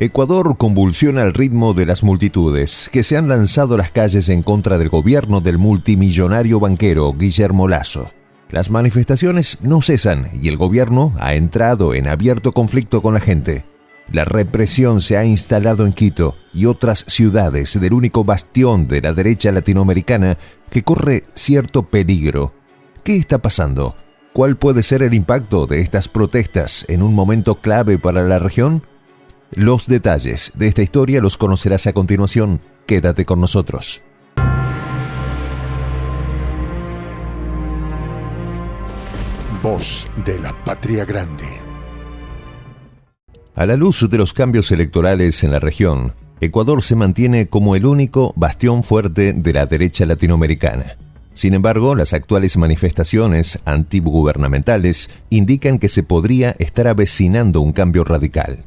Ecuador convulsiona al ritmo de las multitudes que se han lanzado a las calles en contra del gobierno del multimillonario banquero Guillermo Lasso. Las manifestaciones no cesan y el gobierno ha entrado en abierto conflicto con la gente. La represión se ha instalado en Quito y otras ciudades del único bastión de la derecha latinoamericana que corre cierto peligro. ¿Qué está pasando? ¿Cuál puede ser el impacto de estas protestas en un momento clave para la región? Los detalles de esta historia los conocerás a continuación. Quédate con nosotros. Voz de la Patria Grande. A la luz de los cambios electorales en la región, Ecuador se mantiene como el único bastión fuerte de la derecha latinoamericana. Sin embargo, las actuales manifestaciones antigubernamentales indican que se podría estar avecinando un cambio radical.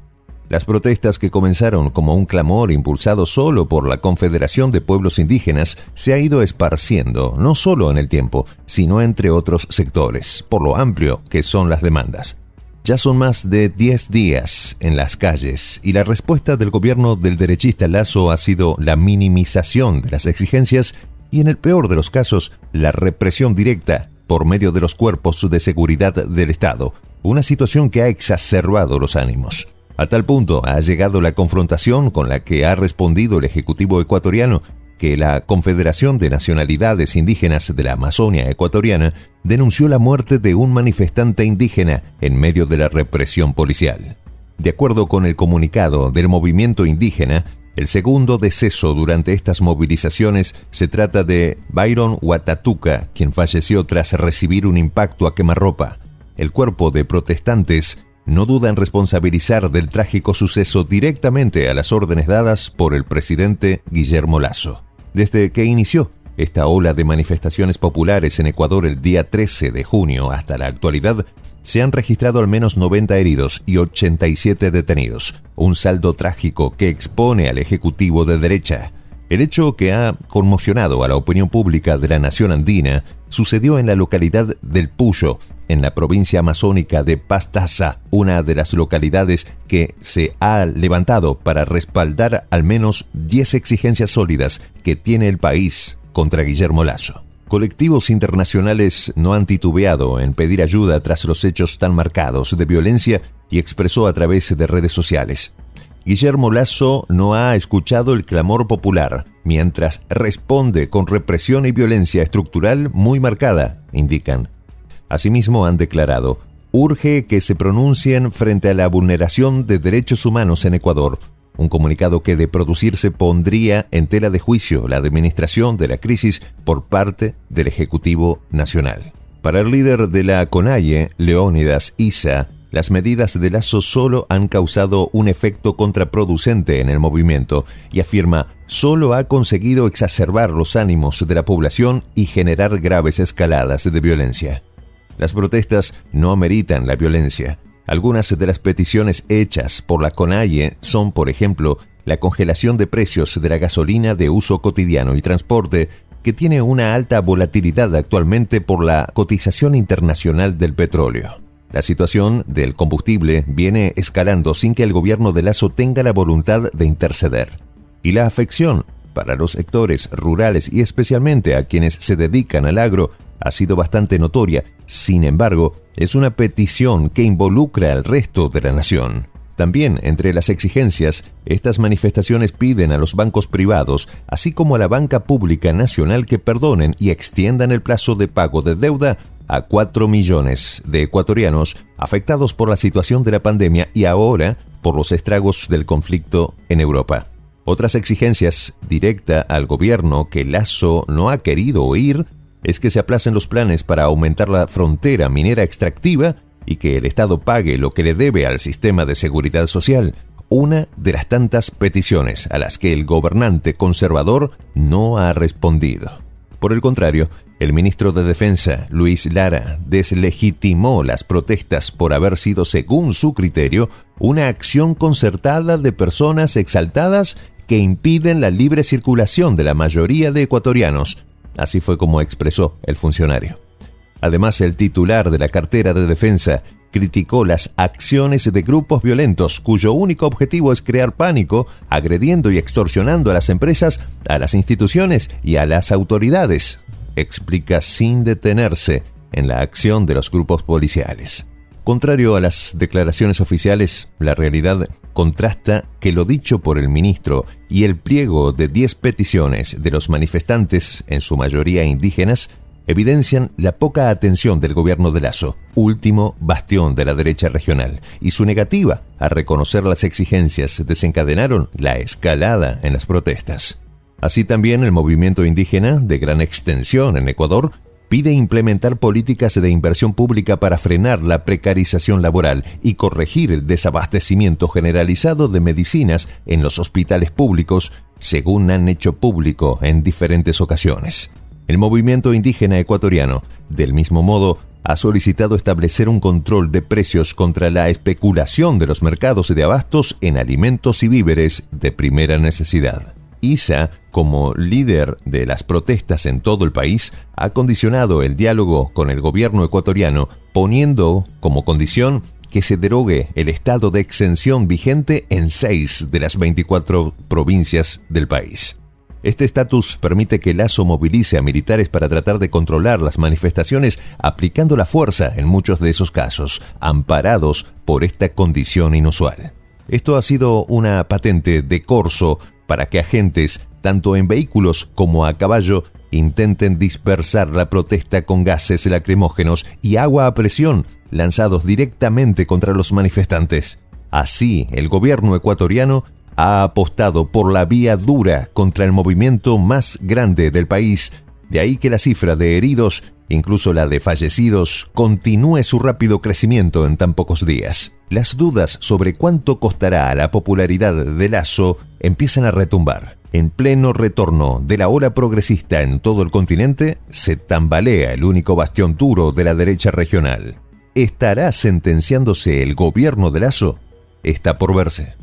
Las protestas, que comenzaron como un clamor impulsado solo por la Confederación de Pueblos Indígenas, se ha ido esparciendo no solo en el tiempo, sino entre otros sectores, por lo amplio que son las demandas. Ya son más de 10 días en las calles y la respuesta del gobierno del derechista Lasso ha sido la minimización de las exigencias y, en el peor de los casos, la represión directa por medio de los cuerpos de seguridad del Estado, una situación que ha exacerbado los ánimos. A tal punto ha llegado la confrontación con la que ha respondido el Ejecutivo ecuatoriano que la Confederación de Nacionalidades Indígenas de la Amazonia Ecuatoriana denunció la muerte de un manifestante indígena en medio de la represión policial. De acuerdo con el comunicado del movimiento indígena, el segundo deceso durante estas movilizaciones se trata de Byron Huatatuca, quien falleció tras recibir un impacto a quemarropa. El cuerpo de protestantes no duda en responsabilizar del trágico suceso directamente a las órdenes dadas por el presidente Guillermo Lasso. Desde que inició esta ola de manifestaciones populares en Ecuador el día 13 de junio hasta la actualidad, se han registrado al menos 90 heridos y 87 detenidos, un saldo trágico que expone al Ejecutivo de derecha. El hecho que ha conmocionado a la opinión pública de la nación andina sucedió en la localidad del Puyo, en la provincia amazónica de Pastaza, una de las localidades que se ha levantado para respaldar al menos 10 exigencias sólidas que tiene el país contra Guillermo Lasso. Colectivos internacionales no han titubeado en pedir ayuda tras los hechos tan marcados de violencia y expresó a través de redes sociales: Guillermo Lasso no ha escuchado el clamor popular, mientras responde con represión y violencia estructural muy marcada, indican. Asimismo han declarado: urge que se pronuncien frente a la vulneración de derechos humanos en Ecuador. Un comunicado que, de producirse, pondría en tela de juicio la administración de la crisis por parte del Ejecutivo Nacional. Para el líder de la CONAIE, Leónidas Issa, las medidas de Lasso solo han causado un efecto contraproducente en el movimiento y afirma solo ha conseguido exacerbar los ánimos de la población y generar graves escaladas de violencia. Las protestas no ameritan la violencia. Algunas de las peticiones hechas por la CONAIE son, por ejemplo, la congelación de precios de la gasolina de uso cotidiano y transporte, que tiene una alta volatilidad actualmente por la cotización internacional del petróleo. La situación del combustible viene escalando sin que el gobierno de Lasso tenga la voluntad de interceder. Y la afección para los sectores rurales y especialmente a quienes se dedican al agro ha sido bastante notoria. Sin embargo, es una petición que involucra al resto de la nación. También, entre las exigencias, estas manifestaciones piden a los bancos privados, así como a la banca pública nacional, que perdonen y extiendan el plazo de pago de deuda a 4 millones de ecuatorianos afectados por la situación de la pandemia y ahora por los estragos del conflicto en Europa. Otras exigencias directa al gobierno que Lasso no ha querido oír es que se aplacen los planes para aumentar la frontera minera extractiva y que el Estado pague lo que le debe al sistema de seguridad social, una de las tantas peticiones a las que el gobernante conservador no ha respondido. Por el contrario, el ministro de Defensa, Luis Lara, deslegitimó las protestas por haber sido, según su criterio, una acción concertada de personas exaltadas que impiden la libre circulación de la mayoría de ecuatorianos. Así fue como expresó el funcionario. Además, el titular de la cartera de Defensa criticó las acciones de grupos violentos cuyo único objetivo es crear pánico, agrediendo y extorsionando a las empresas, a las instituciones y a las autoridades. Explica sin detenerse en la acción de los grupos policiales. Contrario a las declaraciones oficiales, la realidad contrasta que lo dicho por el ministro y el pliego de 10 peticiones de los manifestantes, en su mayoría indígenas, evidencian la poca atención del gobierno de Lasso, último bastión de la derecha regional, y su negativa a reconocer las exigencias desencadenaron la escalada en las protestas. Así también el movimiento indígena, de gran extensión en Ecuador, pide implementar políticas de inversión pública para frenar la precarización laboral y corregir el desabastecimiento generalizado de medicinas en los hospitales públicos, según han hecho público en diferentes ocasiones. El movimiento indígena ecuatoriano, del mismo modo, ha solicitado establecer un control de precios contra la especulación de los mercados de abastos en alimentos y víveres de primera necesidad. ISA, como líder de las protestas en todo el país, ha condicionado el diálogo con el gobierno ecuatoriano, poniendo como condición que se derogue el estado de exención vigente en 6 de las 24 provincias del país. Este estatus permite que Lasso movilice a militares para tratar de controlar las manifestaciones, aplicando la fuerza en muchos de esos casos, amparados por esta condición inusual. Esto ha sido una patente de corso para que agentes, tanto en vehículos como a caballo, intenten dispersar la protesta con gases lacrimógenos y agua a presión lanzados directamente contra los manifestantes. Así, el gobierno ecuatoriano ha apostado por la vía dura contra el movimiento más grande del país. De ahí que la cifra de heridos, incluso la de fallecidos, continúe su rápido crecimiento en tan pocos días. Las dudas sobre cuánto costará la popularidad de Lasso empiezan a retumbar. En pleno retorno de la ola progresista en todo el continente, se tambalea el único bastión duro de la derecha regional. ¿Estará sentenciándose el gobierno de Lasso? Está por verse.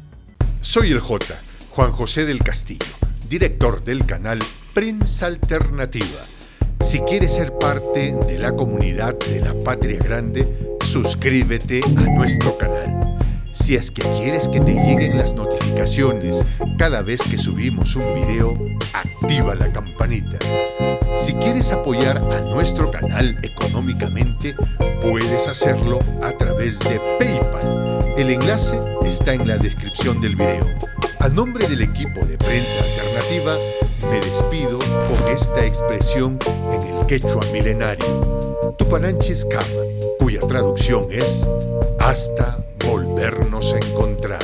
Soy el J, Juan José del Castillo, director del canal Prensa Alternativa. Si quieres ser parte de la comunidad de la Patria Grande, suscríbete a nuestro canal. Si es que quieres que te lleguen las notificaciones cada vez que subimos un video, activa la campanita. Si quieres apoyar a nuestro canal económicamente, puedes hacerlo a través de PayPal. El enlace está en la descripción del video. A nombre del equipo de Prensa Alternativa, me despido con esta expresión en el quechua milenario, Tupananchis Kama, cuya traducción es hasta volvernos a encontrar.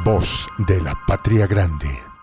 Voz de la Patria Grande.